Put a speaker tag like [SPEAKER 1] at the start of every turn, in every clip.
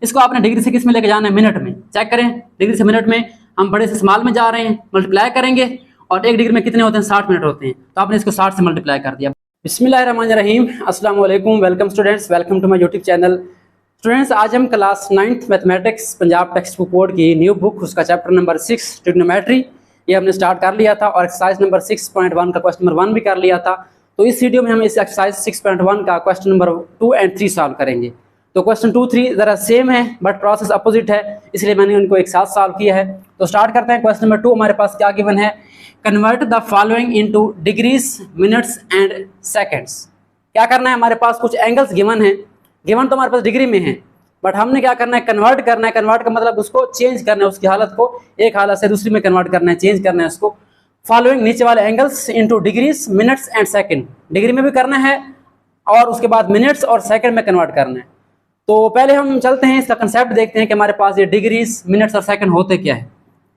[SPEAKER 1] इसको आपने डिग्री से किस में लेके जाना है, मिनट में। चेक करें, डिग्री से मिनट में हम बड़े से स्मॉल में जा रहे हैं, मल्टीप्लाई करेंगे और 1 डिग्री में कितने होते हैं, 60 मिनट होते हैं, तो आपने इसको 60 से मल्टीप्लाई कर दिया। बिस्मिल्लाहिर्रहमानिर्रहीम, अस्सलाम वालेकुम, welcome students, welcome to my YouTube channel. Students, आज हम class 9th mathematics Punjab text book board की न्यू बुक, उसका चैप्टर नंबर 6 ट्रिग्नोमेट्री, ये हमने स्टार्ट कर लिया था और एक्सरसाइज नंबर 6.1 का क्वेश्चन नंबर 1 भी कर लिया था। तो इस वीडियो में हम इस एक्सरसाइज 6.1 का क्वेश्चन नंबर 2 और 3 सॉल्व करेंगे। तो क्वेश्चन 2, 3 ज़रा सेम है बट प्रोसेस अपोजिट है, इसलिए मैंने उनको एक साथ सॉल्व किया है। तो स्टार्ट करते हैं। क्वेश्चन नंबर 2 हमारे पास क्या गिवन है, convert the following into degrees, minutes and seconds. क्या करना है, हमारे पास कुछ एंगल्स गिवन है, गिवन तो हमारे पास डिग्री में है, बट हमने क्या करना है, कन्वर्ट करना है। कन्वर्ट का मतलब उसको चेंज करना है, उसकी हालत को एक हालत से दूसरी में कन्वर्ट करना है, चेंज करना है उसको। फॉलोइंग नीचे वाले angles into degrees, minutes and second, degree में भी करना है और उसके बाद मिनट्स और सेकंड में कन्वर्ट करना है। तो पहले हम चलते हैं, इसका कंसेप्ट देखते हैं कि हमारे पास ये डिग्रीज, मिनट्स और सेकंड होते क्या है।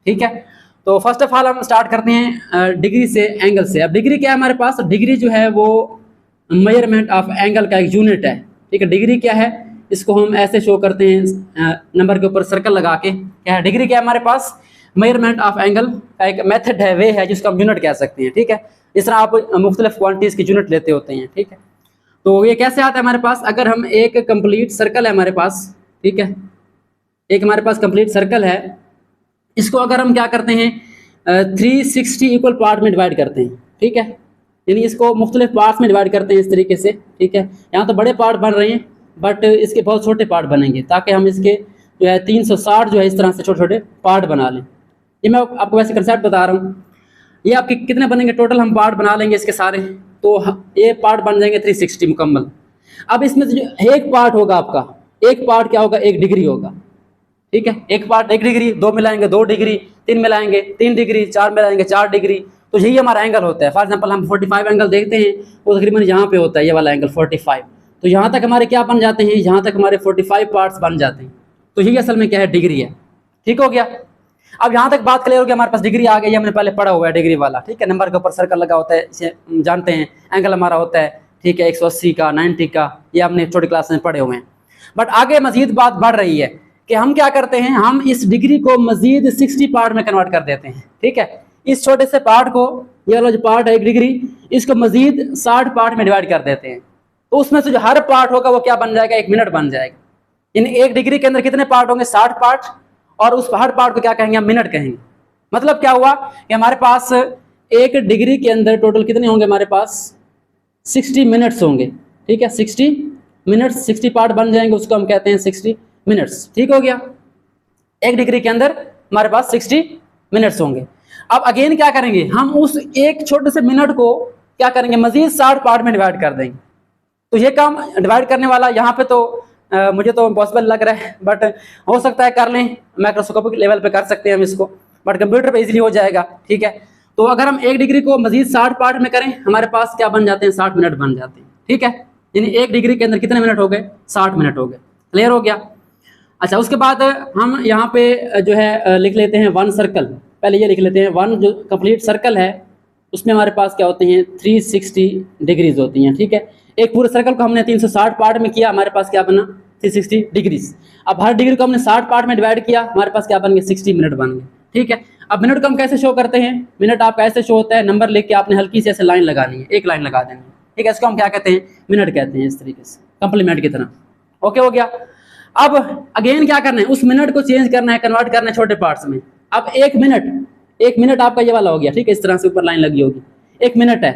[SPEAKER 1] ठीक है, तो फर्स्ट ऑफ ऑल हम स्टार्ट करते हैं डिग्री से, एंगल से। अब डिग्री क्या है हमारे पास, डिग्री जो है वो मेजरमेंट ऑफ एंगल का एक यूनिट है। ठीक है, डिग्री क्या है, इसको हम ऐसे शो करते हैं नंबर के ऊपर सर्कल लगा के। क्या है डिग्री, क्या है हमारे पास, मेजरमेंट ऑफ एंगल का एक मेथड है, वे है जिसको हम यूनिट कह सकते हैं। ठीक है, इस तरह आप मुख्तलिफ क्वांटिटीज की यूनिट लेते होते हैं। ठीक है, तो ये कैसे आता है हमारे पास, अगर हम एक कंप्लीट सर्कल है हमारे पास, ठीक है, एक हमारे पास कंप्लीट सर्कल है, इसको अगर हम क्या करते हैं 360 इक्वल पार्ट में डिवाइड करते हैं। ठीक है, यानी इसको मुख्तलिफ पार्ट्स में डिवाइड करते हैं इस तरीके से। ठीक है, यहाँ तो बड़े पार्ट बन रहे हैं बट इसके बहुत छोटे पार्ट बनेंगे, ताकि हम इसके जो है 360 जो है इस तरह से छोटे छोटे पार्ट बना लें। ये मैं आपको वैसे कंसेप्ट बता रहा हूँ। ये आपके कितने बनेंगे, टोटल हम पार्ट बना लेंगे इसके सारे, तो ये पार्ट बन जाएंगे 360 मुकम्मल। अब इसमें से जो एक पार्ट होगा आपका, एक पार्ट क्या होगा, 1 डिग्री होगा। ठीक है, एक पार्ट 1 डिग्री, 2 मिलाएंगे 2 डिग्री, 3 मिलाएंगे 3 डिग्री, 4 मिलाएंगे 4 डिग्री। तो यही हमारा एंगल होता है। फॉर एग्जांपल हम 45 एंगल देखते हैं, वो तकरीबन यहाँ पे होता है, ये वाला एंगल 45। तो यहाँ तक हमारे क्या बन जाते हैं, यहाँ तक हमारे 45 पार्ट्स बन जाते हैं। तो यही असल में क्या है, डिग्री है। ठीक हो गया, अब यहाँ तक बात क्लियर हो गया, हमारे पास डिग्री आ गई, हमने पहले पढ़ा हुआ है डिग्री वाला। ठीक है, नंबर के ऊपर सर्कल लगा होता है, इसे जानते हैं। एंगल हमारा होता है, ठीक है, 180 का, 90 का, ये हमने छोटी क्लास में पढ़े हुए हैं। बट आगे मजीद बात बढ़ रही है कि हम क्या करते हैं, हम इस डिग्री को मजीद 60 पार्ट में कन्वर्ट कर देते हैं। ठीक है, इस छोटे से पार्ट को, ये वाला जो पार्ट है 1 डिग्री, इसको मजीद 60 पार्ट में डिवाइड कर देते हैं। तो उसमें से जो हर पार्ट होगा वो क्या बन जाएगा, 1 मिनट बन जाएगा। इन 1 डिग्री के अंदर कितने पार्ट होंगे, 60 पार्ट, और उस हर पार्ट को क्या कहेंगे, हम मिनट कहेंगे। मतलब क्या हुआ कि हमारे पास 1 डिग्री के अंदर टोटल कितने होंगे, हमारे पास 60 मिनट्स होंगे। ठीक है, 60 मिनट्स, 60 पार्ट बन जाएंगे, उसको हम कहते हैं 60 मिनट्स। ठीक हो गया, 1 डिग्री के अंदर हमारे पास 60 मिनट्स होंगे। अब अगेन क्या करेंगे, हम उस एक छोटे से मिनट को क्या करेंगे, मजीद 60 पार्ट में डिवाइड कर देंगे। तो ये काम डिवाइड करने वाला यहाँ पे तो मुझे तो इम्पॉसिबल लग रहा है, बट हो सकता है कर लें, माइक्रोस्कोपिक लेवल पे कर सकते हैं हम इसको, बट कंप्यूटर पे इजीली हो जाएगा। ठीक है, तो अगर हम 1 डिग्री को मजीद 60 पार्ट में करें, हमारे पास क्या बन जाते हैं, 60 मिनट बन जाते हैं। ठीक है, यानी 1 डिग्री के अंदर कितने मिनट हो गए, 60 मिनट हो गए। क्लियर हो गया। अच्छा, उसके बाद हम यहाँ पे जो है लिख लेते हैं 1 सर्कल। पहले ये लिख लेते हैं 1 जो कंप्लीट सर्कल है, उसमें हमारे पास क्या होते हैं, 360 डिग्रीज होती हैं। ठीक है, एक पूरे सर्कल को हमने 360 पार्ट में किया, हमारे पास क्या बना, 360 डिग्रीज। अब हर डिग्री को हमने 60 पार्ट में डिवाइड किया, हमारे पास क्या बन गए, 60 मिनट बन गए। ठीक है, अब मिनट को हम कैसे शो करते हैं, मिनट आपका ऐसे शो होता है, नंबर लिख के आपने हल्की से ऐसे लाइन लगानी है, एक लाइन लगा देनी है। ठीक है, इसको हम क्या कहते हैं, मिनट कहते हैं, इस तरीके से कंप्लीमेंट की तरह। ओके हो गया। अब अगेन क्या करना है, उस मिनट को चेंज करना है, कन्वर्ट करना है छोटे पार्ट्स में। अब 1 मिनट आपका ये वाला हो गया। ठीक है, इस तरह से ऊपर लाइन लगी होगी, 1 मिनट है,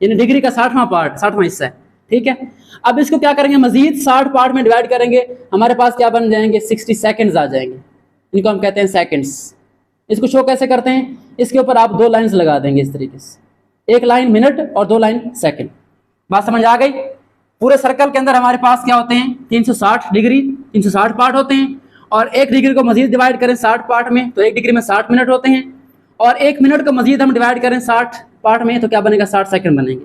[SPEAKER 1] यानी डिग्री का 60वां पार्ट, 60वां हिस्सा है। ठीक है, अब इसको क्या करेंगे, मजीद 60 पार्ट में डिवाइड करेंगे, हमारे पास क्या बन जाएंगे, 60 सेकंड्स आ जाएंगे, इनको हम कहते हैं सेकंड्स। इसको शो कैसे करते हैं, इसके ऊपर आप 2 लाइंस लगा देंगे इस तरीके से, 1 लाइन मिनट और 2 लाइन सेकंड। बात समझ आ गई। पूरे सर्कल के अंदर हमारे पास क्या होते हैं, 360 डिग्री, 360 पार्ट होते हैं, और 1 डिग्री को मजीद डिवाइड करें 60 पार्ट में, तो 1 डिग्री में 60 मिनट होते हैं, और 1 मिनट को मजीद हम डिवाइड करें 60 पार्ट में, तो क्या बनेगा, 60 सेकंड बनेंगे।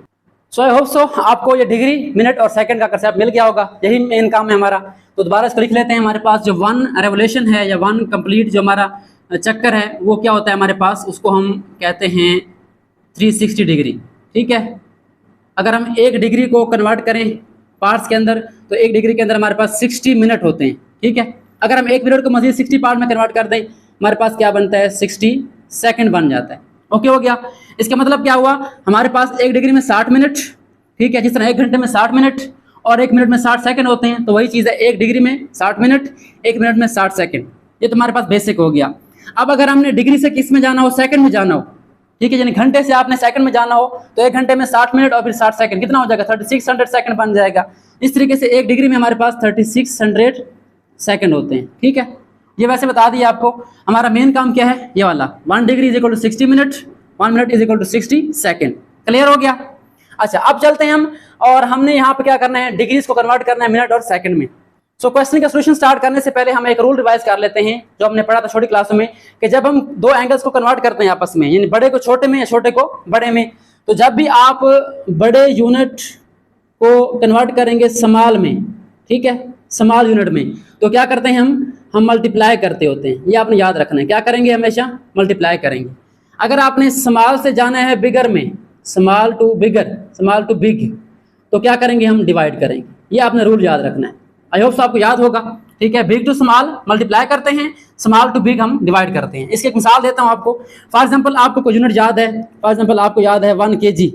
[SPEAKER 1] सो आई होप सो आपको ये डिग्री, मिनट और सेकंड का कंसेप्ट मिल गया होगा। यही मेन काम है हमारा। तो दोबारा इसको लिख लेते हैं। हमारे पास जो 1 रेवोल्यूशन है या 1 कंप्लीट जो हमारा चक्कर है, वो क्या होता है हमारे पास, उसको हम कहते हैं 360 डिग्री। ठीक है, अगर हम 1 डिग्री को कन्वर्ट करें पार्ट्स के अंदर, तो 1 डिग्री के अंदर हमारे पास 60 मिनट होते हैं। ठीक है, अगर हम 1 मिनट को मजीद 60 पार्ट में कन्वर्ट कर दें, हमारे पास क्या बनता है, 60 सेकंड बन जाता है। ओके हो गया। इसका मतलब क्या हुआ, हमारे पास 1 डिग्री में 60 मिनट, ठीक है, जिस तरह 1 घंटे में 60 मिनट और 1 मिनट में 60 सेकंड होते हैं, तो वही चीज़ है, 1 डिग्री में 60 मिनट, 1 मिनट में 60 सेकंड। ये तो हमारे पास बेसिक हो गया। अब अगर हमने डिग्री से किस में जाना हो, सेकंड में जाना हो, ठीक है, यानी घंटे से आपने सेकंड में जाना हो, तो 1 घंटे में 60 मिनट और फिर 60 सेकंड कितना हो जाएगा, 3600 सेकंड बन जाएगा। इस तरीके से 1 डिग्री में हमारे पास 3600 सेकंड होते हैं, ठीक है। ये वैसे बता दिया आपको। हमारा मेन काम क्या है, ये वाला 1 degree is equal to 60 minute, 1 minute is equal to 60 second. Clear हो गया। अच्छा, अब चलते हैं हम, और हमने यहाँ पे क्या करना है, डिग्रीज को कन्वर्ट करना है मिनट और सेकंड में। सो क्वेश्चन का सोल्यूशन स्टार्ट करने से पहले हम एक रूल रिवाइज कर लेते हैं जो हमने पढ़ा था छोटी क्लासों में, कि जब हम दो एंगल्स को कन्वर्ट करते हैं आपस में, यानी बड़े को छोटे में या छोटे को बड़े में, तो जब भी आप बड़े यूनिट को कन्वर्ट करेंगे स्मॉल में, ठीक है, स्मॉल यूनिट में, तो क्या करते हैं हम मल्टीप्लाई करते होते हैं। ये आपने याद रखना है, क्या करेंगे, हमेशा मल्टीप्लाई करेंगे। अगर आपने स्मॉल से जाना है बिगर में, small to bigger, small to big, तो क्या करेंगे, हम डिवाइड करेंगे। ये आपने रूल याद रखना है। आई होप आपको याद होगा, ठीक है। बिग टू स्मॉल मल्टीप्लाई करते हैं, स्मॉल टू बिग हम डिवाइड करते हैं। इसकी एक मिसाल देता हूं आपको। फॉर एग्जांपल आपको कोई यूनिट याद है, फॉर एग्जांपल आपको याद है 1 kg।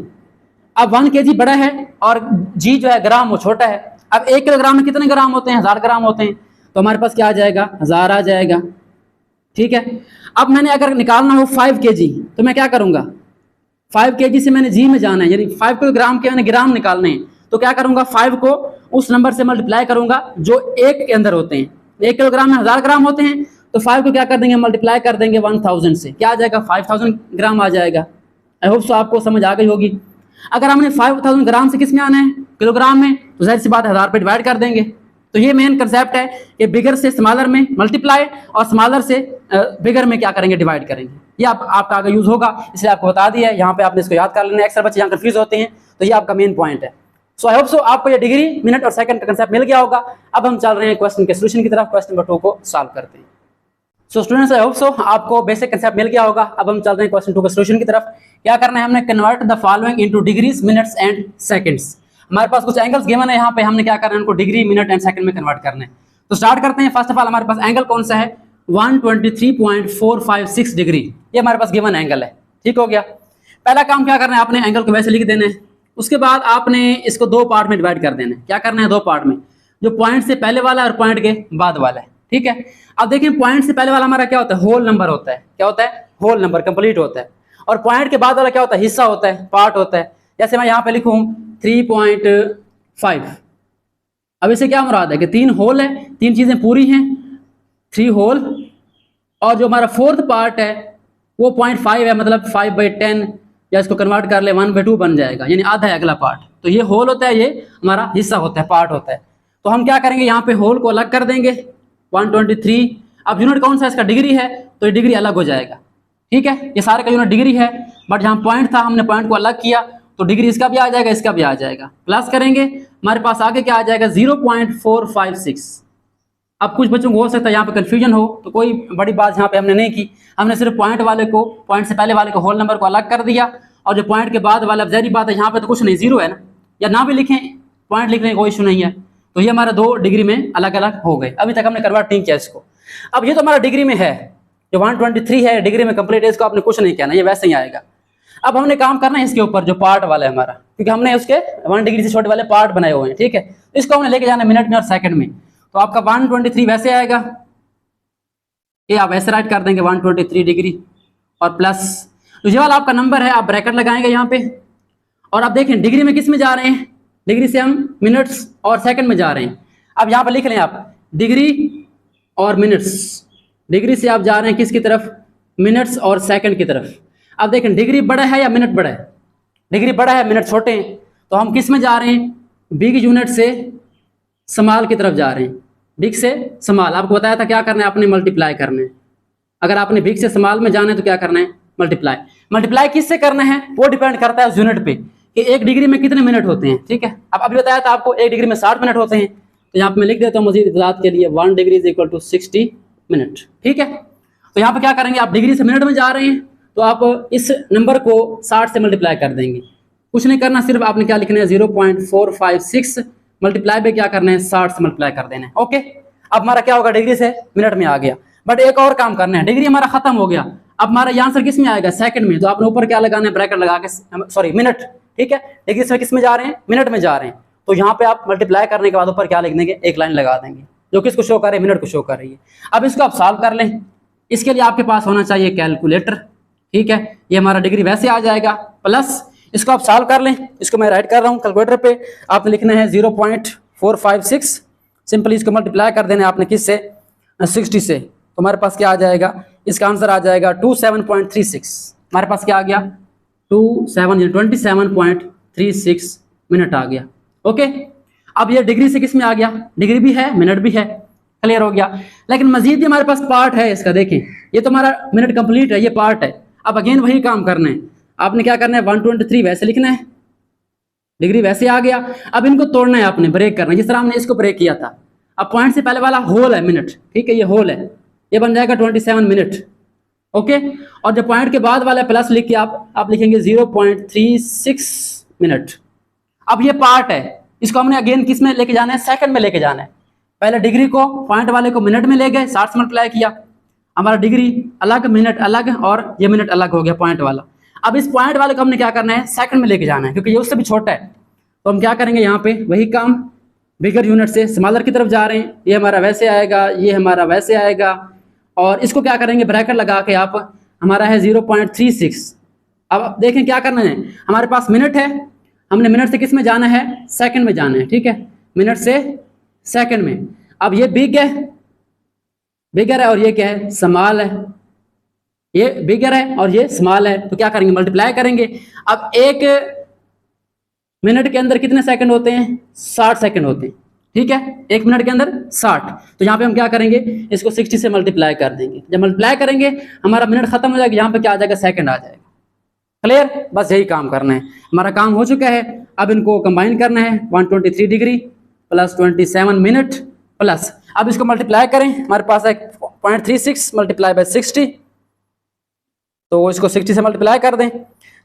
[SPEAKER 1] अब 1 kg बड़ा है और जी जो है ग्राम वो छोटा है। अब 1 किलोग्राम में कितने ग्राम होते हैं, 1000 ग्राम होते हैं, तो हमारे पास क्या आ जाएगा, 1000 आ जाएगा, ठीक है। अब मैंने अगर निकालना हो 5 kg, तो मैं क्या करूंगा, 5 kg से मैंने जी में जाना है, यानी 5 किलोग्राम के मैंने ग्राम निकालने हैं, तो क्या करूंगा, 5 को उस नंबर से मल्टीप्लाई करूंगा जो 1 के अंदर होते हैं। 1 किलोग्राम में 1000 ग्राम होते हैं, तो 5 को क्या कर देंगे, मल्टीप्लाई कर देंगे 1000 से, क्या आ जाएगा, 5000 ग्राम आ जाएगा। आई होप सो आपको समझ आ गई होगी। अगर हमने 5000 ग्राम से किस में आना है, किलोग्राम में, तो जाहिर सी बात है 1000 पे डिवाइड कर देंगे। तो ये मेन कंसेप्ट है कि बिगर से स्मॉलर में मल्टीप्लाई और स्मॉलर से बिगर में क्या करेंगे, डिवाइड करेंगे। ये आपका आगे यूज होगा, इसलिए आपको बता दिया है। यहाँ पे आपने इसको याद कर लेना है। अक्सर बच्चे यहाँ कंफ्यूज होते हैं, तो ये आपका मेन पॉइंट है। सो आई होप सो आपको ये डिग्री, मिनट और सेकंड का कंसेप्ट मिल गया होगा। अब हम चल रहे हैं क्वेश्चन के सोल्यूशन की तरफ। क्वेश्चन नंबर 2 को सॉल्व करते हैं। So students, I hope so आपको बेसिक कंसेप्ट मिल गया होगा। अब हम चल रहे हैं क्वेश्चन 2 के सोल्यूशन की तरफ। क्या करना है, हमने convert the following into degrees, minutes and seconds. हमारे पास कुछ एंगल्स गिवन है, यहाँ पे हमने क्या करना है, उनको डिग्री, मिनट एंड सेकंड में कन्वर्ट करना है। तो स्टार्ट करते हैं। फर्स्ट ऑफ ऑल हमारे पास एंगल कौन सा है, 123.456 डिग्री, ये हमारे पास गिवन एंगल है, ठीक हो गया। पहला काम क्या करना है, आपने एंगल को वैसे लिख देना है। उसके बाद आपने इसको 2 पार्ट में डिवाइड कर देना है। क्या करना है, 2 पार्ट में, जो पॉइंट से पहले वाला है और पॉइंट के बाद वाला है, ठीक है। अब देखिए, पॉइंट से पहले वाला हमारा क्या होता है, होल नंबर होता है। क्या होता है, होल नंबर, कंप्लीट होता है। और पॉइंट के बाद वाला क्या होता है, हिस्सा होता है, पार्ट होता है। जैसे मैं यहाँ पे लिखूँ 3.5। अब इसे क्या मुराद है कि 3 होल है, 3 चीजें पूरी हैं, 3 होल, और जो हमारा 4th पार्ट है वो 0.5 है, मतलब 5/10, या इसको कन्वर्ट कर ले 1/2 बन जाएगा, यानी आधा है अगला पार्ट। तो ये होल होता है, ये हमारा हिस्सा होता है, पार्ट होता है। तो हम क्या करेंगे, यहाँ पे होल को अलग कर देंगे, 123। अब यूनिट कौन सा, इसका डिग्री है, तो ये डिग्री अलग हो जाएगा, ठीक है। ये सारे का यूनिट डिग्री है, बट जहाँ पॉइंट था हमने पॉइंट को अलग किया, तो डिग्री इसका भी आ जाएगा, इसका भी आ जाएगा। प्लस करेंगे, हमारे पास आगे क्या आ जाएगा, 0.456। अब कुछ बच्चों को हो सकता है यहाँ पे कंफ्यूजन हो, तो कोई बड़ी बात यहाँ पे हमने नहीं की। हमने सिर्फ पॉइंट वाले को, पॉइंट से पहले वाले को, होल नंबर को अलग कर दिया, और जो पॉइंट के बाद वाला, ज़ाहिर बात है यहाँ पे तो कुछ नहीं, 0 है ना, या ना भी लिखें, पॉइंट लिखने का कोई इशू नहीं है। तो ये हमारा 2 डिग्री में अलग अलग हो गए। अभी तक हमने कन्वर्ट नहीं किया इसको। अब ये तो हमारा डिग्री में है, जो 123 है डिग्री में कंप्लीट है, इसको आपने कुछ नहीं कहना, ये वैसे ही आएगा। अब हमने काम करना है इसके ऊपर, जो पार्ट वाला है हमारा, क्योंकि हमने उसके 1 डिग्री से छोटे वाले पार्ट बनाए हुए हैं, ठीक है। इसको हमने लेके जाना है मिनट में और सेकंड में। तो आपका 123 वैसे आएगा, ये आप ऐसे राइट कर देंगे 123 डिग्री, और प्लस तो ये वाला आपका नंबर है, आप ब्रैकेट लगाएंगे यहाँ पे। और आप देखें डिग्री में किस में जा रहे हैं, डिग्री से हम मिनट्स और सेकंड में जा रहे हैं। अब यहाँ पर लिख लें आप डिग्री और मिनट्स, डिग्री से आप जा रहे हैं किसकी तरफ, मिनट्स और सेकंड की तरफ। अब देखें डिग्री बड़ा है या मिनट बड़ा है, डिग्री बड़ा है, मिनट छोटे हैं, तो हम किस में जा रहे हैं, बिग यूनिट से स्मॉल की तरफ जा रहे हैं। बिग से स्मॉल, आपको बताया था क्या करना है, आपने मल्टीप्लाई करना है। अगर आपने बिग से स्मॉल में जाना है तो क्या करना है, मल्टीप्लाई। मल्टीप्लाई किससे करना है, वो डिपेंड करता है उस यूनिट पे कि 1 डिग्री में कितने मिनट होते हैं, ठीक है। अब अभी बताया था आपको 1 डिग्री में 60 मिनट होते हैं, तो यहाँ पे मैं लिख देता हूँ मजीद इतलात के लिए 1 degree is equal to 60 minute, ठीक है। तो यहाँ पे क्या करेंगे, आप डिग्री से मिनट में जा रहे हैं, तो आप इस नंबर को 60 से मल्टीप्लाई कर देंगे। कुछ नहीं करना, सिर्फ आपने क्या लिखना है, 0.456 मल्टीप्लाई पे क्या करना है, 60 से मल्टीप्लाई कर देना है, ओके। अब हमारा क्या होगा, डिग्री से मिनट में आ गया। बट एक और काम करना है, डिग्री हमारा खत्म हो गया, अब हमारा ये आंसर किस में आएगा, सेकंड में। तो आपने ऊपर क्या लगाना है, ब्रैकेट लगा के, सॉरी मिनट, ठीक है। डिग्री से किस में जा रहे हैं, मिनट में जा रहे हैं। तो यहाँ पे आप मल्टीप्लाई करने के बाद ऊपर क्या लिख देंगे, एक लाइन लगा देंगे जो किसको शो कर रही है, मिनट को शो कर रही है। अब इसको आप सॉल्व कर लें। इसके लिए आपके पास होना चाहिए कैलकुलेटर, ठीक है। ये हमारा डिग्री वैसे आ जाएगा, प्लस इसको आप सॉल्व कर लें। इसको मैं राइट कर रहा हूँ कैलकुलेटर पे, आपने लिखना है 0.456, सिंपली इसको मल्टीप्लाई कर देना है आपने किससे, 60 से। तो हमारे पास क्या आ जाएगा, इसका आंसर आ जाएगा 27.36। हमारे पास क्या आ गया, 27.36 मिनट आ गया। ओके, अब ये डिग्री से किस में आ गया, डिग्री भी है मिनट भी है, क्लियर हो गया। लेकिन मजीद भी हमारे पास पार्ट है इसका, देखें ये तो हमारा मिनट कंप्लीट है, ये पार्ट है। अब अगेन वही काम करना है, आपने क्या करना है, 123 वैसे लिखना है, डिग्री वैसे आ गया। अब इनको तोड़ना है आपने, ब्रेक करना है, जिस तरह हमने इसको ब्रेक किया था। अब पॉइंट से पहले वाला होल है मिनट, ठीक है, ये होल है, ये बन जाएगा 27 मिनट। ओके, और जब पॉइंट के बाद वाला प्लस लिख के आप लिखेंगे 0.36 मिनट। अब ये पार्ट है, इसको हमने अगेन किस में लेके जाना है, सेकंड में लेके जाना है। पहले डिग्री को पॉइंट वाले को मिनट में ले गए, 60 से मल्टीप्लाई किया, हमारा डिग्री अलग मिनट अलग और ये मिनट अलग हो गया पॉइंट वाला। अब इस पॉइंट वाले को हमने क्या करना है, सेकंड में लेके जाना है, क्योंकि ये उससे भी छोटा है। तो हम क्या करेंगे, यहाँ पे वही काम, बिगर यूनिट से स्मॉलर की तरफ जा रहे हैं। ये हमारा वैसे आएगा, ये हमारा वैसे आएगा, और इसको क्या करेंगे, ब्रैकेट लगा के आप, हमारा है 0.36। अब देखें क्या करना है, हमारे पास मिनट है, हमने मिनट से किस में जाना है, सेकंड में जाना है, ठीक है, मिनट से सेकंड में। अब ये बिग है, बिगर है, और ये क्या है, स्मॉल है। ये बिगर है और ये स्मॉल है, तो क्या करेंगे, मल्टीप्लाई करेंगे। अब एक मिनट के अंदर कितने सेकंड होते हैं, 60 सेकंड होते हैं, ठीक है, एक मिनट के अंदर 60। तो यहाँ पे हम क्या करेंगे, इसको 60 से मल्टीप्लाई कर देंगे। जब मल्टीप्लाई करेंगे हमारा मिनट खत्म हो जाएगा, यहाँ पे क्या आ जाएगा, सेकंड आ जाएगा। क्लियर, बस यही काम करना है, हमारा काम हो चुका है। अब इनको कंबाइन करना है, 123 डिग्री प्लस 27 मिनट प्लस, अब इसको मल्टीप्लाई करें, हमारे पास है 0.36 मल्टीप्लाई बाय 60, तो इसको 60 से मल्टीप्लाई कर दें,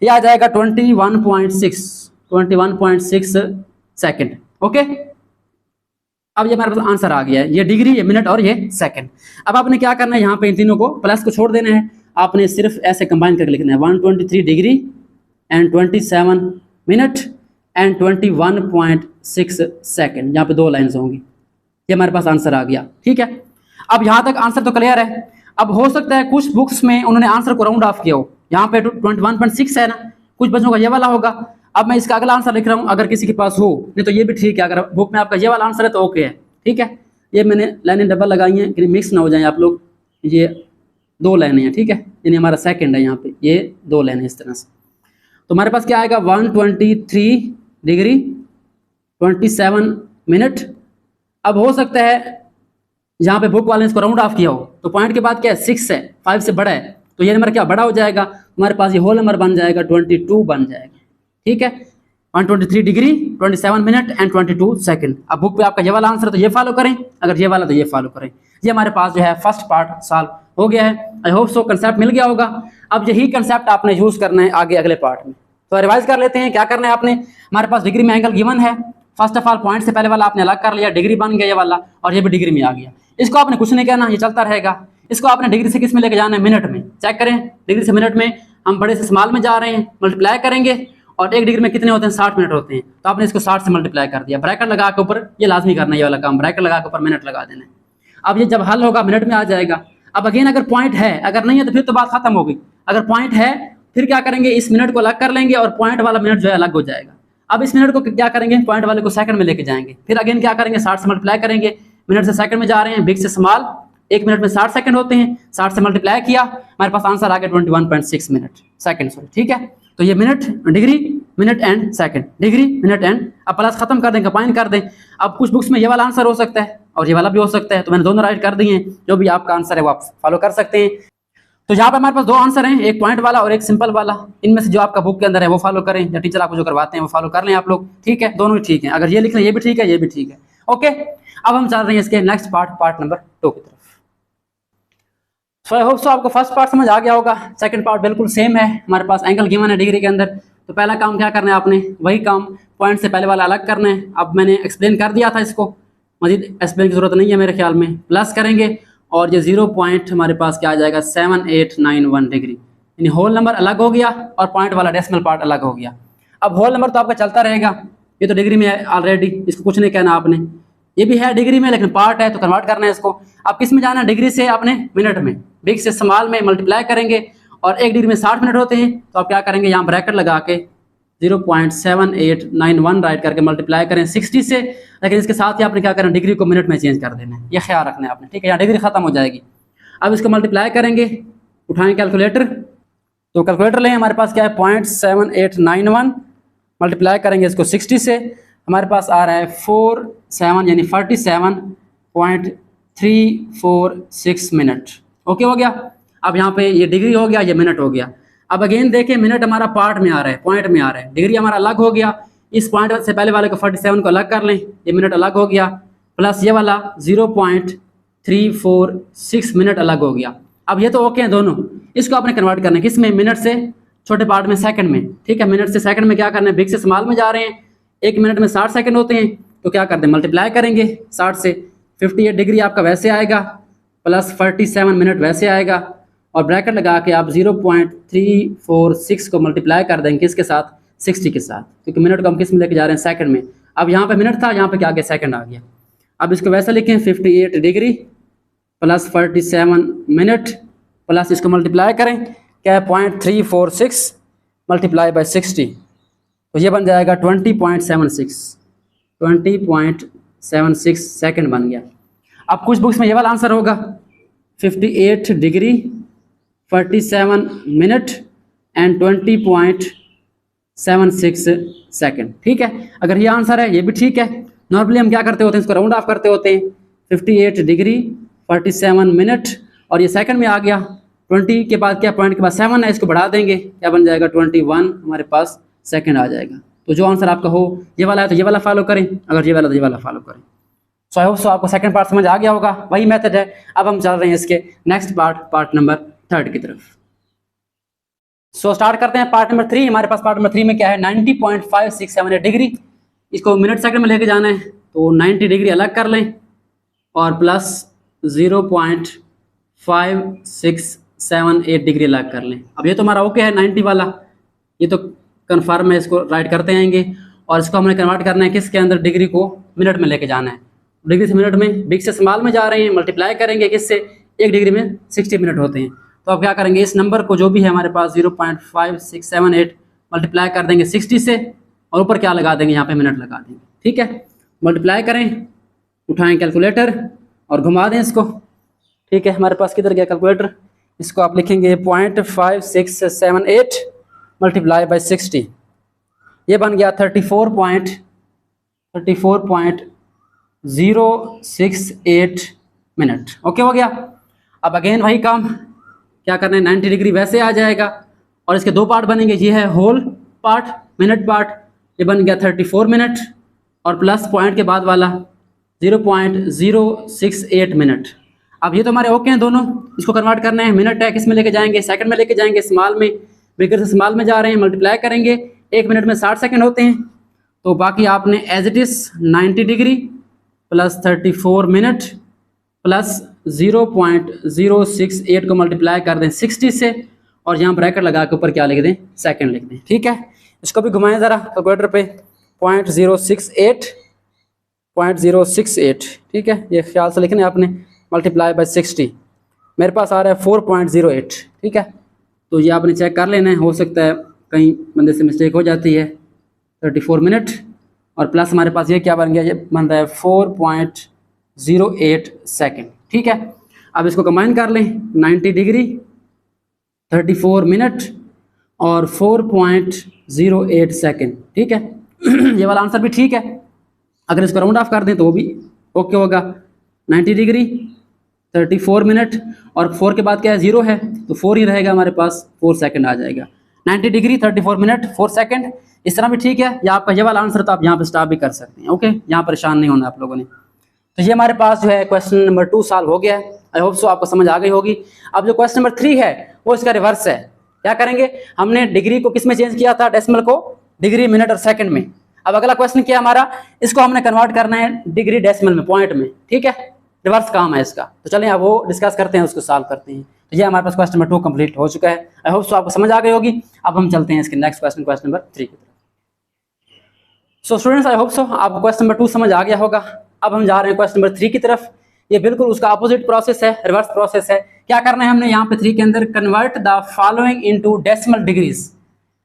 [SPEAKER 1] ये आ जाएगा 21.6 सेकंड। ओके, अब ये हमारे पास आंसर आ गया है, ये डिग्री, ये मिनट और ये सेकंड। अब आपने क्या करना है, यहाँ पे इन तीनों को प्लस को छोड़ देना है, आपने सिर्फ ऐसे कंबाइन करके लिखना है, 123 degree and 27 minute and 21.6 second, यहाँ पे 2 लाइन्स होंगी। ये हमारे पास आंसर आ गया, ठीक है। अब यहाँ तक आंसर तो क्लियर है। अब हो सकता है कुछ बुक्स में उन्होंने आंसर को राउंड ऑफ किया हो, यहाँ पे 21.6 है ना, कुछ बच्चों का ये वाला होगा। अब मैं इसका अगला आंसर लिख रहा हूँ, अगर किसी के पास हो, नहीं तो ये भी ठीक है, अगर बुक में आपका ये वाला आंसर है तो ओके है, ठीक है। ये मैंने लाइनें डबल लगाई हैं कि मिक्स ना हो जाए आप लोग, ये 2 लाइनें हैं, ठीक है, यानी हमारा सेकंड है, यहाँ पे ये 2 लाइनें इस तरह से। तो हमारे पास क्या आएगा, 123 डिग्री 27 मिनट। अब हो सकता है यहाँ पे बुक वाले ने इसको राउंड ऑफ किया हो, तो पॉइंट के बाद क्या है, 6 है, 5 से बड़ा है, तो ये नंबर क्या बड़ा हो जाएगा, हमारे पास ये होल नंबर बन जाएगा 22 बन जाएगा, ठीक है। 123 डिग्री 27 मिनट एंड 22 सेकंड। अब बुक पे आपका ये वाला आंसर है तो ये फॉलो करें, अगर ये वाला तो ये फॉलो करें। ये हमारे पास जो है फर्स्ट पार्ट सॉल्व हो गया है। आई होप सो कंसेप्ट मिल गया होगा। अब यही कंसेप्ट आपने यूज करना है आगे अगले पार्ट में। तो रिवाइज कर लेते हैं, क्या करना है आपने, हमारे पास डिग्री में एंगल गिवन है, फर्स्ट ऑफ ऑल पॉइंट से पहले वाला आपने अलग कर लिया, डिग्री बन गया ये वाला, और ये भी डिग्री में आ गया। इसको आपने कुछ नहीं कहना, ये चलता रहेगा। इसको आपने डिग्री से किस में लेके जाना है, मिनट में। चेक करें, डिग्री से मिनट में, हम बड़े से स्मॉल में जा रहे हैं, मल्टीप्लाई करेंगे, और 1 डिग्री में कितने होते हैं, 60 मिनट होते हैं। तो आपने इसको 60 से मल्टीप्लाई कर दिया, ब्रैकेट लगा के ऊपर, ये लाजमी करना है, ये वाला काम ब्रैकेट लगा के ऊपर मिनट लगा देना है। अब ये जब हल होगा मिनट में आ जाएगा। अब अगेन अगर पॉइंट है, अगर नहीं है तो फिर तो बात खत्म हो गई। अगर पॉइंट है फिर क्या करेंगे, इस मिनट को अलग कर लेंगे और पॉइंट वाला मिनट जो है अलग हो जाएगा। अब इस मिनट को क्या करेंगे, पॉइंट वाले को सेकंड में लेके जाएंगे, फिर अगेन क्या करेंगे, 60 से मल्टीप्लाई करेंगे, मिनट से सेकंड में जा रहे हैं, बिग से स्मॉल, 1 मिनट में 60 सेकंड होते हैं, 60 से मल्टीप्लाई किया, हमारे पास आंसर आ गया 21.6 मिनट सेकंड, सॉरी, ठीक है। तो ये minute, degree, minute and second, degree, minute and, अब प्लस खत्म कर दें, कंबाइन कर दें। अब कुछ बुक्स में ये वाला आंसर हो सकता है और ये वाला भी हो सकता है, तो मैंने दोनों राइट कर दिए हैं। जो भी आपका आंसर है वो आप फॉलो कर सकते हैं। तो यहाँ पे हमारे पास 2 आंसर हैं, एक पॉइंट वाला और एक सिंपल वाला। इनमें से जो आपका बुक के अंदर है वो फॉलो करें, या टीचर आपको जो करवाते हैं वो फॉलो कर लें आप लोग, ठीक है। दोनों ही ठीक है, अगर ये लिख लें ये भी ठीक है, ये भी ठीक है, ओके। अब हम चल रहे हैं इसके नेक्स्ट पार्ट नंबर 2 की तरफ। सो आई होप सो आपको फर्स्ट पार्ट समझ आ गया होगा। सेकंड पार्ट बिल्कुल सेम है, हमारे पास एंगल गिवन है डिग्री के अंदर। तो पहला काम क्या करना है आपने, वही काम, पॉइंट से पहले वाला अलग करना है। अब मैंने एक्सप्लेन कर दिया था इसको, मजीद एक्सप्लेन की ज़रूरत नहीं है मेरे ख्याल में। प्लस करेंगे और ये 0 पॉइंट हमारे पास क्या आ जाएगा 7891 डिग्री, यानी होल नंबर अलग हो गया और पॉइंट वाला डेसिमल पार्ट अलग हो गया। अब होल नंबर तो आपका चलता रहेगा, ये तो डिग्री में है ऑलरेडी, इसको कुछ नहीं कहना आपने। ये भी है डिग्री में लेकिन पार्ट है तो कन्वर्ट करना है इसको। अब किस में जाना है, डिग्री से आपने मिनट में, बिग से स्मॉल में मल्टीप्लाई करेंगे और 1 डिग्री में 60 मिनट होते हैं, तो आप क्या करेंगे यहाँ ब्रैकेट लगा के 0.7891 राइट करके मल्टीप्लाई करें 60 से, लेकिन इसके साथ ही आपने क्या करना, डिग्री को मिनट में चेंज कर देना है, ये ख्याल रखना है आपने, ठीक है। यहाँ डिग्री खत्म हो जाएगी। अब इसको मल्टीप्लाई करेंगे, उठाएं कैलकुलेटर, तो कैलकुलेटर लें, हमारे पास क्या है 0.7891 मल्टीप्लाई करेंगे इसको 60 से, हमारे पास आ रहा है 47 यानी 47.346 मिनट। ओके हो गया। अब यहाँ पे ये डिग्री हो गया, ये मिनट हो गया। अब अगेन देखें, मिनट हमारा पार्ट में आ रहा है, पॉइंट में आ रहा है, डिग्री हमारा अलग हो गया। इस पॉइंट से पहले वाले को 47 को अलग कर लें, ये मिनट अलग हो गया, प्लस ये वाला 0.346 मिनट अलग हो गया। अब ये तो ओके हैं दोनों, इसको आपने कन्वर्ट करना है किस में, मिनट से छोटे पार्ट में सेकंड में, ठीक है। मिनट से सेकंड में क्या करना है, बिग से स्मॉल में जा रहे हैं, 1 मिनट में 60 सेकंड होते हैं, तो क्या करते हैं मल्टीप्लाई करेंगे 60 से, 58 डिग्री आपका वैसे आएगा प्लस 47 मिनट वैसे आएगा, और ब्रैकेट लगा के आप 0.346 को मल्टीप्लाई कर देंगे किसके साथ, 60 के साथ, क्योंकि मिनट को हम किस में लेके जा रहे हैं, सेकंड में। अब यहाँ पे मिनट था, यहाँ पे क्या आ गया, सेकंड आ गया। अब इसको वैसे लिखें 58 डिग्री प्लस 47 मिनट प्लस इसको मल्टीप्लाई करें, क्या है 0.346 मल्टीप्लाई बाई 60, तो ये बन जाएगा 20.76 सेकंड बन गया। अब कुछ बुक्स में ये वाला आंसर होगा 58 डिग्री 47 मिनट एंड 20.76 सेकंड, ठीक है। अगर ये आंसर है, ये भी ठीक है। नॉर्मली हम क्या करते होते हैं, इसको राउंड ऑफ करते होते हैं, 58 डिग्री 47 मिनट और ये सेकंड में आ गया, 20 के बाद क्या, पॉइंट के बाद 7 है, इसको बढ़ा देंगे, क्या बन जाएगा 21 हमारे पास सेकंड आ जाएगा। तो जो आंसर आपका हो, ये वाला है तो ये वाला फॉलो करें, अगर ये वाला तो ये वाला फॉलो करें। सो आई होप सो आपको सेकंड पार्ट समझ आ गया होगा, वही मेथड है। अब हम चल रहे हैं इसके नेक्स्ट पार्ट नंबर 3 की तरफ। सो स्टार्ट करते हैं पार्ट नंबर 3। हमारे पास पार्ट नंबर 3 में क्या है 90.567 डिग्री, इसको मिनट सेकंड में लेके जाना है, तो 90 डिग्री अलग कर लें और प्लस 0.5678 डिग्री अलग कर लें। अब ये तो हमारा ओके है 90 वाला, ये तो कन्फर्म है, इसको राइट करते आएंगे और इसको हमने कन्वर्ट करना है किसके अंदर, डिग्री को मिनट में लेके जाना है। डिग्री से मिनट में, बिग से स्मॉल में जा रहे हैं, मल्टीप्लाई करेंगे किससे, 1 डिग्री में 60 मिनट होते हैं, तो अब क्या करेंगे, इस नंबर को जो भी है हमारे पास 0.5678 मल्टीप्लाई कर देंगे 60 से और ऊपर क्या लगा देंगे, यहाँ पे मिनट लगा देंगे, ठीक है। मल्टीप्लाई करें, उठाएं कैलकुलेटर और घुमा दें इसको, ठीक है। हमारे पास किधर गया कैलकुलेटर, इसको आप लिखेंगे 0.5678 मल्टीप्लाई बाई 60, ये बन गया 34.068 मिनट। ओके हो गया। अब अगेन वही काम, क्या करना है, 90 डिग्री वैसे आ जाएगा और इसके 2 पार्ट बनेंगे, ये है होल पार्ट, मिनट पार्ट, ये बन गया 34 मिनट और प्लस पॉइंट के बाद वाला 0.068 मिनट। अब ये तो हमारे ओके हैं दोनों, इसको कन्वर्ट करना है, मिनट है किस में लेके जाएंगे, सेकंड में लेके जाएंगे, स्मॉल में, बिगर से स्मॉल में जा रहे हैं, मल्टीप्लाई करेंगे, 1 मिनट में 60 सेकंड होते हैं, तो बाकी आपने as it is 90 degree plus 34 minute plus 0.068 को मल्टीप्लाई कर दें 60 से और यहाँ ब्रैकेट लगा के ऊपर क्या लिख दें, सेकंड लिख दें, ठीक है। इसको भी घुमाएं ज़रा कैलकुलेटर पे, 0.068, ठीक है, ये ख्याल से लिखना है आपने, मल्टीप्लाई बाय 60, मेरे पास आ रहा है 4.08, ठीक है। तो ये आपने चेक कर लेना है, हो सकता है कहीं बंदे से मिस्टेक हो जाती है। 34 मिनट और प्लस हमारे पास ये क्या बन गया, ये बन रहा है 4.08 सेकंड, ठीक है। अब इसको कंबाइन कर लें, 90 डिग्री 34 मिनट और 4.08 सेकंड, ठीक है। ये वाला आंसर भी ठीक है। अगर इसको राउंड ऑफ कर दें तो वो भी ओके होगा, 90 डिग्री 34 मिनट और 4 के बाद क्या है, 0 है, तो 4 ही रहेगा हमारे पास, 4 सेकंड आ जाएगा। 90 डिग्री 34 मिनट 4 सेकंड, इस तरह भी ठीक है। या आपका ये वाला आंसर तो आप यहाँ पे स्टॉप भी कर सकते हैं, ओके, यहाँ परेशान नहीं होना आप लोगों ने। तो ये हमारे पास जो है क्वेश्चन नंबर 2 सॉल्व हो गया है। आई होप सो आपको समझ आ गई होगी। अब जो क्वेश्चन नंबर 3 है वो इसका रिवर्स है। क्या करेंगे, हमने डिग्री को किस में चेंज किया था, डेसिमल को डिग्री, मिनट और सेकंड में। अब अगला क्वेश्चन क्या है हमारा, इसको हमने कन्वर्ट करना है डिग्री डेसिमल में, पॉइंट में, ठीक है, रिवर्स काम है इसका। तो चलिए अब वो डिस्कस करते हैं, उसको सॉल्व करते हैं। तो ये हमारे पास क्वेश्चन नंबर 2 कंप्लीट हो चुका है। आई होप सो आपको समझ आ गई होगी। अब हम चलते हैं इसके नेक्स्ट क्वेश्चन, क्वेश्चन नंबर 3 की तरफ। So students, I hope so आपको क्वेश्चन नंबर 2 समझ आ गया होगा। अब हम जा रहे हैं क्वेश्चन नंबर 3 की तरफ। ये बिल्कुल उसका अपोजिट प्रोसेस है, रिवर्स प्रोसेस है। क्या करना है हमने यहाँ पे 3 के अंदर, convert the following into decimal degrees.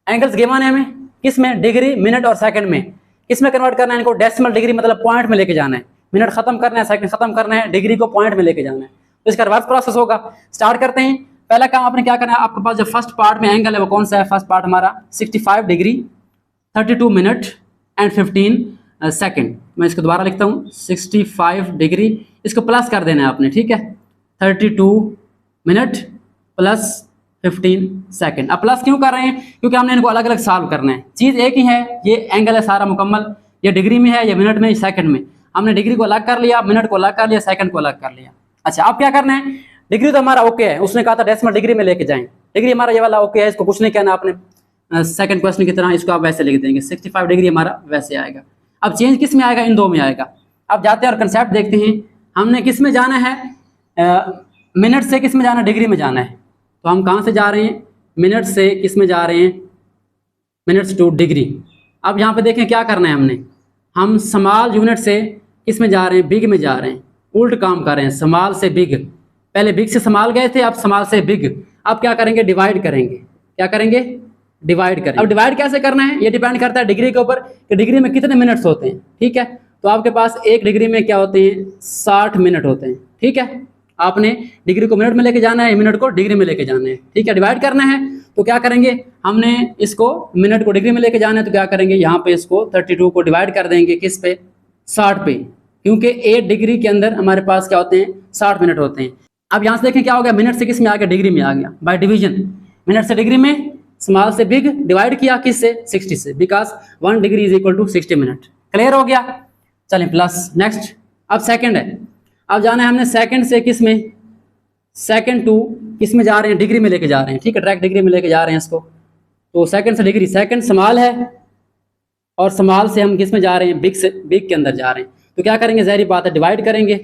[SPEAKER 1] Angles given है हमें, किस में, डिग्री, मिनट और सेकंड में। किस में कन्वर्ट करना है इनको, डेसिमल डिग्री मतलब पॉइंट में लेके जाना है। मिनट खत्म करना है, सेकंड खत्म करना है, डिग्री को पॉइंट में लेके जाना है। तो इसका रिवर्स प्रोसेस होगा। स्टार्ट करते हैं। पहला काम आपने क्या करना है, आपके पास जो फर्स्ट पार्ट में एंगल है वो कौन सा है, फर्स्ट पार्ट हमारा 65 डिग्री 32 मिनट एंड 15 सेकंड। मैं इसको दोबारा लिखता हूँ, 65 डिग्री, इसको प्लस कर देना है आपने, ठीक है, 32 मिनट प्लस 15 सेकंड। अब प्लस क्यों कर रहे हैं, क्योंकि हमने इनको अलग अलग सॉल्व करना है। चीज़ एक ही है, ये एंगल है सारा मुकम्मल, ये डिग्री में है, ये मिनट में, सेकंड में। हमने डिग्री को अलग कर लिया, मिनट को अलग कर लिया, सेकंड को अलग कर लिया। अच्छा, अब क्या करना है, डिग्री तो हमारा ओके है, उसने कहा था डेसिमल डिग्री में लेके जाएं, डिग्री हमारा ये वाला ओके है, इसको कुछ नहीं कहना आपने। सेकंड क्वेश्चन की तरह इसको आप वैसे लिख देंगे, 65 डिग्री हमारा वैसे आएगा। अब चेंज किस में आएगा, इन दो में आएगा। अब जाते हैं और कंसेप्ट देखते हैं, हमने किस में जाना है, मिनट से किस में जाना है, डिग्री में जाना है। तो हम कहाँ से जा रहे हैं, मिनट से किस में जा रहे हैं, मिनट्स टू डिग्री। अब यहाँ पे देखें क्या करना है हमने, हम स्मॉल यूनिट से किस में जा रहे हैं, बिग में जा रहे हैं। उल्ट काम कर रहे हैं, स्मॉल से बिग, पहले बिग से स्मॉल गए थे, अब स्मॉल से बिग। अब क्या करेंगे, डिवाइड करेंगे। क्या करेंगे, डिवाइड करेंगे। अब डिवाइड कैसे करना है, ये डिपेंड करता है डिग्री के ऊपर कि डिग्री में कितने मिनट्स होते हैं, ठीक है। तो आपके पास एक डिग्री में क्या होते हैं, 60 मिनट होते हैं, ठीक है। आपने डिग्री को मिनट में लेके जाना है, मिनट को डिग्री में लेके जाना है, ठीक है। डिवाइड करना है तो क्या करेंगे, हमने इसको मिनट को डिग्री में लेके जाना है, तो क्या करेंगे, यहाँ पे इसको 32 को डिवाइड कर देंगे किस पे, 60 पे, क्योंकि 1 डिग्री के अंदर हमारे पास क्या होते हैं, 60 मिनट होते हैं। अब यहाँ से देखें क्या हो गया, मिनट से किस में आ गया, डिग्री में आ गया, बाय डिवीजन। मिनट से डिग्री में, स्मॉल से बिग, डिवाइड किया किस से, 60 से, because 1 degree is equal to 60 minute. Clear हो गया, चलें प्लस नेक्स्ट। अब सेकंड है, अब जाना है हमने सेकंड से किस में, सेकंड टू किस में जा रहे हैं, डिग्री में लेके जा रहे हैं, ठीक है, डायरेक्ट डिग्री में लेके जा रहे हैं इसको। तो सेकंड से डिग्री, सेकंड स्मॉल है और स्मॉल से हम किस में जा रहे हैं, बिग से, बिग के अंदर जा रहे हैं। तो क्या करेंगे, ज़ाहिर बात है डिवाइड करेंगे।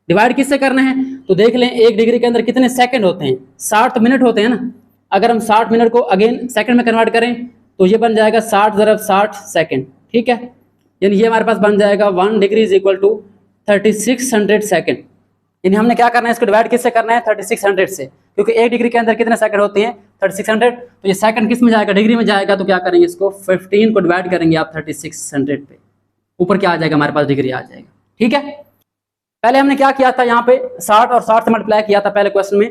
[SPEAKER 1] डिवाइड किससे करना है, तो देख लें 1 डिग्री के अंदर कितने सेकंड होते हैं, 60 मिनट होते हैं ना। अगर हम 60 मिनट को अगेन सेकंड में कन्वर्ट करें तो ये बन जाएगा 60 ज़रब 60 सेकंड, ठीक है। यानी ये हमारे पास बन जाएगा 1 degree is equal to 3600 second. यानी हमने क्या करना है, इसको डिवाइड किससे करना है, 3600 से, क्योंकि 1 डिग्री के अंदर कितने सेकंड होते हैं, 3600। तो ये सेकंड किस में जाएगा, डिग्री में जाएगा। तो क्या करेंगे, इसको 15 को डिवाइड करेंगे आप 3600 पे, ऊपर क्या आ जाएगा, हमारे पास डिग्री आ जाएगा, ठीक है। पहले हमने क्या किया था, यहाँ पे 60 और 60 से मल्टीप्लाई किया था पहले क्वेश्चन में,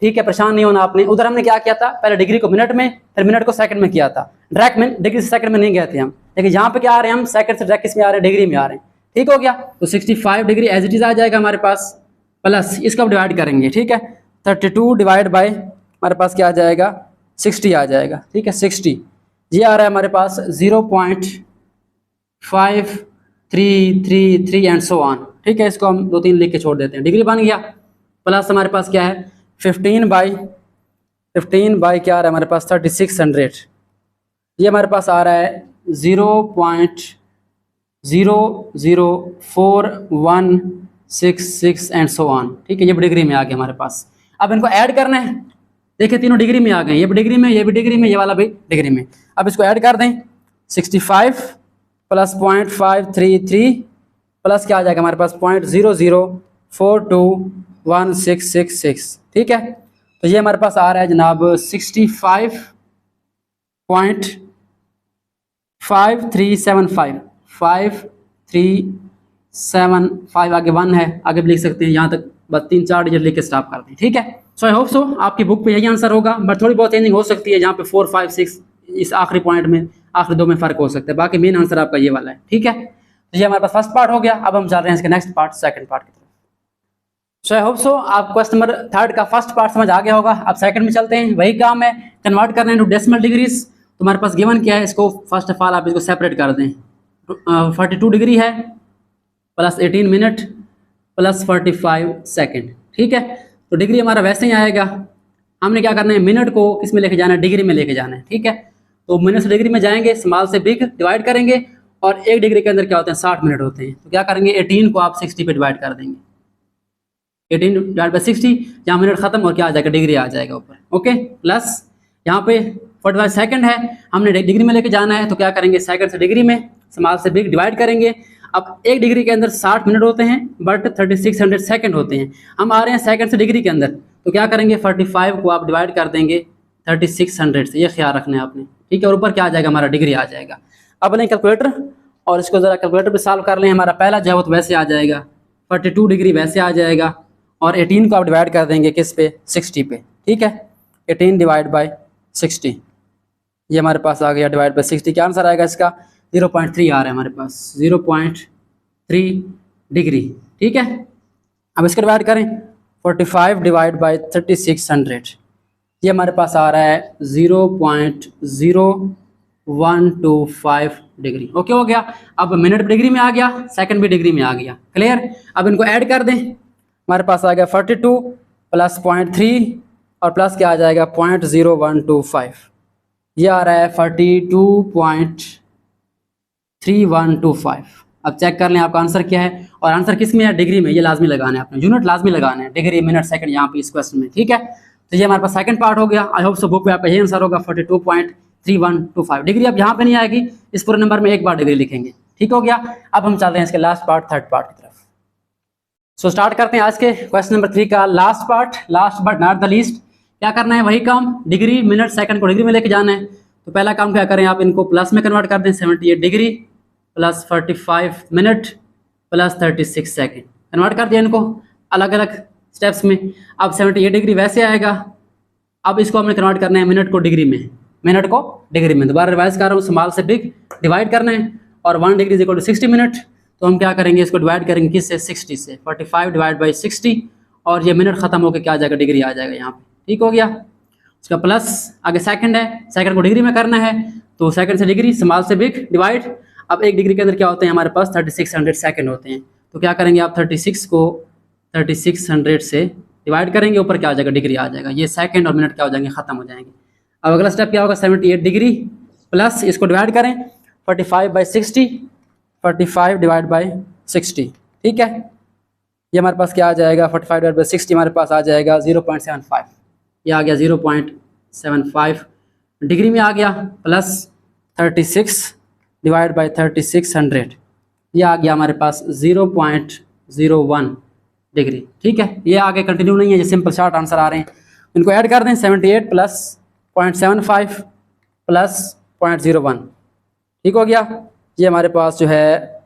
[SPEAKER 1] ठीक है, परेशान नहीं होना आपने। उधर हमने क्या किया था, पहले डिग्री को मिनट में, फिर मिनट को सेकंड में किया था। डायरेक्ट में डिग्री से सेकंड में नहीं गए थे हम, लेकिन यहाँ पे क्या आ रहे हैं हम, सेकंड से डायरेक्ट किस में आ रहे हैं, डिग्री में आ रहे हैं, ठीक हो गया। तो 65 डिग्री एज इट इज आ जाएगा हमारे पास, प्लस इसको डिवाइड करेंगे, ठीक है, 32 डिवाइड बाय हमारे पास क्या आ जाएगा, 60 आ जाएगा, ठीक है, 60 ये आ रहा है हमारे पास 0.5333 एंड सो ऑन, ठीक है। इसको हम 2-3 लिख के छोड़ देते हैं, डिग्री बन गया। प्लस हमारे पास क्या है, 15 बाई क्या आ रहा है हमारे पास, 3600, ये हमारे पास आ रहा है 0.00416 एंड सो ऑन, ठीक है। ये भी डिग्री में आ गया हमारे पास। अब इनको ऐड करना है, देखिए तीनों डिग्री में आ गए, ये भी डिग्री में, ये भी डिग्री में, ये वाला भी डिग्री में। अब इसको ऐड कर दें, 65 प्लस 0.533 प्लस क्या आ जाएगा हमारे पास, 0.0042166, ठीक है। तो ये हमारे पास आ रहा है जनाब 65.5375, 5375, आगे 1 है, आगे भी लिख सकते हैं, यहाँ तक बस 3-4 डिजिट लिख के स्टॉप कर दें, ठीक है। सो आई होप सो आपकी बुक पे यही आंसर होगा, बट थोड़ी बहुत चेंजिंग हो सकती है, जहाँ पे 4, 5, 6 इस आखिरी पॉइंट में, आखिरी 2 में फ़र्क हो सकता है, बाकी मेन आंसर आपका ये वाला है, ठीक है। तो ये हमारे पास फर्स्ट पार्ट हो गया। अब हम चल रहे हैं इसके नेक्स्ट पार्ट, सेकंड पार्ट की तरफ। सो आई होप सो आप क्वेश्चन नंबर 3 का फर्स्ट पार्ट समझ आ गया होगा। अब सेकंड में चलते हैं, वही काम है, कन्वर्ट करना है टू डेसिमल डिग्रीज। तो हमारे पास गिवन क्या है, इसको फर्स्ट ऑफ ऑल आप इसको सेपरेट कर दें। 42 डिग्री है प्लस 18 मिनट प्लस 45 सेकेंड, ठीक है। तो डिग्री हमारा वैसे ही आएगा। हमने क्या करना है, मिनट को किस में लेके जाना है, डिग्री में लेके जाना है, ठीक है। तो मिनट से डिग्री में जाएंगे, स्मॉल से बिग डिवाइड करेंगे और 1 डिग्री के अंदर क्या होते हैं 60 मिनट होते हैं। तो क्या करेंगे 18 को आप 60 पे डिवाइड कर देंगे, 18 डिवाइड बाई 60, यहाँ मिनट खत्म और क्या आ जाएगा डिग्री आ जाएगा ऊपर। ओके, प्लस यहाँ पे 45 सेकंड है, हमने डिग्री में लेके जाना है तो क्या करेंगे सेकंड से डिग्री में स्मॉल से बिग डिवाइड करेंगे। अब 1 डिग्री के अंदर 60 मिनट होते हैं बट 3600 सेकंड होते हैं, हम आ रहे हैं सेकंड से डिग्री के अंदर, तो क्या करेंगे 45 को आप डिवाइड कर देंगे 3600 से, ये ख्याल रखना है आपने, ठीक है। और ऊपर क्या आ जाएगा हमारा डिग्री आ जाएगा। अब लें कैलकुलेटर और इसको ज़रा कैलकुलेटर पे सॉल्व कर लें। हमारा पहला जो है वो तो वैसे आ जाएगा 42 डिग्री वैसे आ जाएगा और 18 को आप डिवाइड कर देंगे किस पे 60 पे, ठीक है। 18 डिवाइड बाई 60 ये हमारे पास आ गया डिवाइड बाई 60, क्या आंसर आएगा इसका 0.3 आ रहा है हमारे पास, 0.3 डिग्री, ठीक है। अब इसको डिवाइड करें 45 डिवाइड बाई 3600, ये हमारे पास आ रहा है 0.0125 डिग्री। ओके हो गया। अब मिनट भी डिग्री में आ गया, सेकंड भी डिग्री में आ गया, क्लियर। अब इनको ऐड कर दें, हमारे पास आ गया 42 प्लस 0.3 और प्लस क्या आ जाएगा 0.0125, ये आ रहा है 42.3125। अब चेक कर लें आपका आंसर क्या है, और आंसर किस में है डिग्री में, ये लाजमी लगाना है आपने, यूनिट लाजमी लगाना है, डिग्री मिनट सेकंड यहाँ पे इस क्वेश्चन में, ठीक है। तो ये हमारे पास सेकंड पार्ट हो गया। आई होप सो बुक पे आपका यही आंसर होगा 42.3125 डिग्री। अब यहाँ पे नहीं आएगी, इस पूरे नंबर में एक बार डिग्री लिखेंगे, ठीक हो गया। अब हम चलते हैं इसके लास्ट पार्ट थर्ड पार्ट की तरफ। सो स्टार्ट करते हैं आज के क्वेश्चन नंबर 3 का last part, last but not the least. क्या करना है वही काम, डिग्री मिनट सेकंड को डिग्री में लेके जाना है। तो पहला काम क्या करें, आप इनको प्लस में कन्वर्ट कर दें, 78 degree plus 45 minute plus 36 second, convert कर दिया इनको अलग अलग स्टेप्स में। अब 78 डिग्री वैसे आएगा, अब इसको हमने कन्वर्ट करना है मिनट को डिग्री में, मिनट को डिग्री में। दोबारा रिवाइज कर रहा हूँ, स्मॉल से बिग डिवाइड करना है और 1 degree is equal to 60 minute. तो हम क्या करेंगे इसको डिवाइड करेंगे किससे 60 से, 45 डिवाइड बाई 60 और ये मिनट खत्म होकर क्या आ जाएगा डिग्री आ जाएगा यहाँ पे, ठीक हो गया। उसका प्लस आगे सेकंड है, सेकंड को डिग्री में करना है तो सेकंड से डिग्री स्मॉल से बिग डिवाइड। अब 1 डिग्री के अंदर क्या होते हैं हमारे पास 3600 सेकंड होते हैं, तो क्या करेंगे आप 36 को 3600 से डिवाइड करेंगे, ऊपर क्या आ जाएगा डिग्री आ जाएगा, ये सेकंड और मिनट क्या हो जाएंगे खत्म हो जाएंगे। अब अगला स्टेप क्या होगा 78 डिग्री प्लस इसको डिवाइड करें 45 बाई 60, 45 डिवाइड बाई 60, ठीक है। ये हमारे पास क्या आ जाएगा 45 डिवाइड बाई 60 हमारे पास आ जाएगा 0.75, ये आ गया 0.75 डिग्री में आ गया, प्लस 36 डिवाइड बाई 3600, ये आ गया हमारे पास 0.01 डिग्री, ठीक है। ये आगे कंटिन्यू नहीं है, ये सिंपल शॉर्ट आंसर आ रहे हैं, इनको ऐड कर दें 78 प्लस 0.75 प्लस 0.01, ठीक हो गया। ये हमारे पास जो है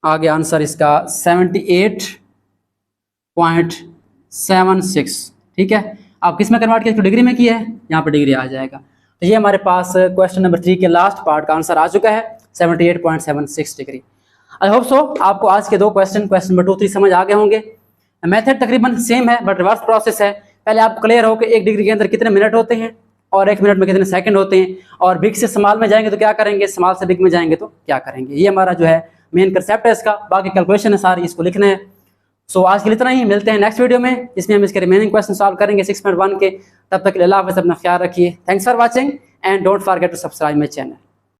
[SPEAKER 1] आ गया आंसर इसका 78.76, ठीक है। आप किस में कन्वर्ट किया, डिग्री में किया है, यहाँ पर डिग्री आ जाएगा। तो ये हमारे पास क्वेश्चन नंबर 3 के लास्ट पार्ट का आंसर आ चुका है 78.76 डिग्री। आई होप सो आपको आज के 2 क्वेश्चन नंबर 2, 3 समझ आ गए होंगे। मेथड तकरीबन सेम है बट रिवर्स प्रोसेस है। पहले आप क्लियर हो कि 1 डिग्री के अंदर कितने मिनट होते हैं और 1 मिनट में कितने सेकंड होते हैं, और बिग से स्मॉल में जाएंगे तो क्या करेंगे, स्मॉल से बिग में जाएंगे तो क्या करेंगे। ये हमारा जो है मेन कंसेप्ट है इसका, बाकी कैलकुलेशन है सारी, इसको लिखना है। सो आज के लिए इतना ही, मिलते हैं नेक्स्ट वीडियो में, इसमें हम इसके रिमेनिंग क्वेश्चन सॉल्व करेंगे 6.1 के। तब तक के लिए अल्लाह हाफ़िज़, अपना ख्याल रखिए। Thanks for watching and don't forget to subscribe my channel.